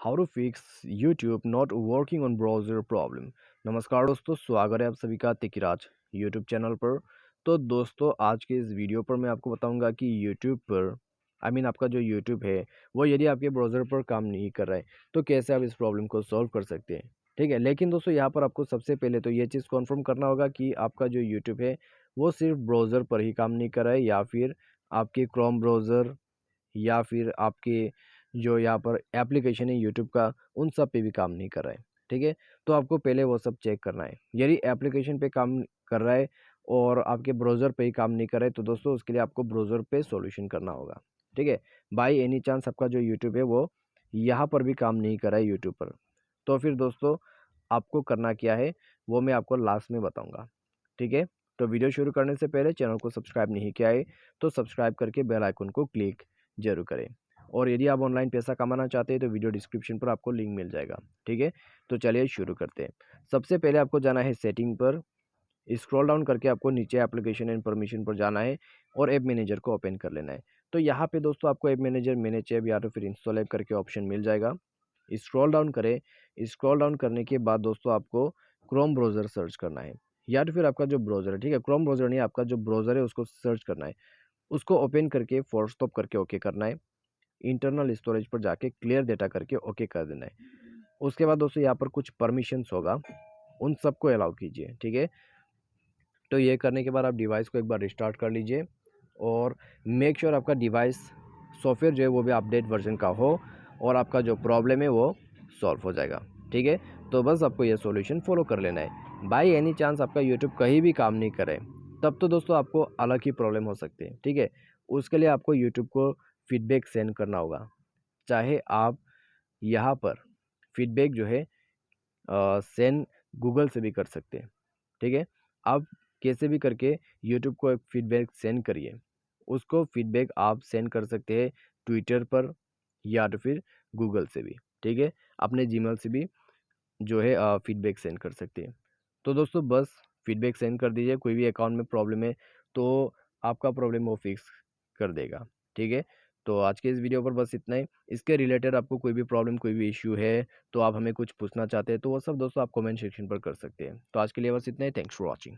How to fix YouTube not working on browser problem. नमस्कार दोस्तों, स्वागत है आप सभी का तिकराज यूट्यूब चैनल पर। तो दोस्तों, आज के इस वीडियो पर मैं आपको बताऊंगा कि यूट्यूब पर आपका जो यूट्यूब है वो यदि आपके ब्राउज़र पर काम नहीं कर रहा है तो कैसे आप इस प्रॉब्लम को सॉल्व कर सकते हैं। ठीक है, लेकिन दोस्तों यहाँ पर आपको सबसे पहले तो ये चीज़ कन्फर्म करना होगा कि आपका जो यूट्यूब है वो सिर्फ ब्राउज़र पर ही काम नहीं कर रहा है, या फिर आपके क्रोम ब्राउज़र या फिर आपके जो यहाँ पर एप्लीकेशन है यूट्यूब का, उन सब पे भी काम नहीं कर रहा है। ठीक है, तो आपको पहले वो सब चेक करना है। यदि एप्लीकेशन पे काम कर रहा है और आपके ब्राउज़र पे ही काम नहीं कर रहा है तो दोस्तों उसके लिए आपको ब्राउज़र पे सॉल्यूशन करना होगा। ठीक है, बाय एनी चांस आपका जो यूट्यूब है वो यहाँ पर भी काम नहीं कर रहा है यूट्यूब पर, तो फिर दोस्तों आपको करना क्या है वो मैं आपको लास्ट में बताऊँगा। ठीक है, तो वीडियो शुरू करने से पहले चैनल को सब्सक्राइब नहीं किया है तो सब्सक्राइब करके बेल आइकन को क्लिक ज़रूर करें। और यदि आप ऑनलाइन पैसा कमाना चाहते हैं तो वीडियो डिस्क्रिप्शन पर आपको लिंक मिल जाएगा। ठीक है, तो चलिए शुरू करते हैं। सबसे पहले आपको जाना है सेटिंग पर, स्क्रॉल डाउन करके आपको नीचे एप्लीकेशन एंड परमिशन पर जाना है और ऐप मैनेजर को ओपन कर लेना है। तो यहाँ पे दोस्तों आपको ऐप मैनेजर, मैनेज ऐप या तो फिर इंस्टॉल ऐप करके ऑप्शन मिल जाएगा। स्क्रॉल डाउन करें। स्क्रॉल डाउन करने के बाद दोस्तों आपको क्रोम ब्राउज़र सर्च करना है, या तो फिर आपका जो ब्राउज़र है, ठीक है, क्रोम ब्राउज़र नहीं, आपका जो ब्राउज़र है उसको सर्च करना है। उसको ओपन करके फोर्स स्टॉप करके ओके करना है। इंटरनल स्टोरेज पर जाके क्लियर डेटा करके ओके कर देना है। उसके बाद दोस्तों यहाँ पर कुछ परमिशंस होगा, उन सबको अलाउ कीजिए। ठीक है, तो ये करने के बाद आप डिवाइस को एक बार रिस्टार्ट कर लीजिए और मेक श्योर आपका डिवाइस सॉफ्टवेयर जो है वो भी अपडेट वर्जन का हो और आपका जो प्रॉब्लम है वो सॉल्व हो जाएगा। ठीक है, तो बस आपको ये सॉल्यूशन फॉलो कर लेना है। बाय एनी चांस आपका यूट्यूब कहीं भी काम नहीं करे तब तो दोस्तों आपको अलग ही प्रॉब्लम हो सकती है। ठीक है, उसके लिए आपको यूट्यूब को फीडबैक सेंड करना होगा। चाहे आप यहाँ पर फीडबैक जो है सेंड गूगल से भी कर सकते हैं। ठीक है, आप कैसे भी करके यूट्यूब को एक फीडबैक सेंड करिए। उसको फीडबैक आप सेंड कर सकते हैं ट्विटर पर या तो फिर गूगल से भी। ठीक है, अपने जीमेल से भी जो है फीडबैक सेंड कर सकते हैं। तो दोस्तों बस फीडबैक सेंड कर दीजिए। कोई भी अकाउंट में प्रॉब्लम है तो आपका प्रॉब्लम वो फिक्स कर देगा। ठीक है, तो आज के इस वीडियो पर बस इतना ही। इसके रिलेटेड आपको कोई भी प्रॉब्लम, कोई भी इश्यू है तो आप हमें कुछ पूछना चाहते हैं तो वो सब दोस्तों आप कमेंट सेक्शन पर कर सकते हैं। तो आज के लिए बस इतना ही। Thanks for watching.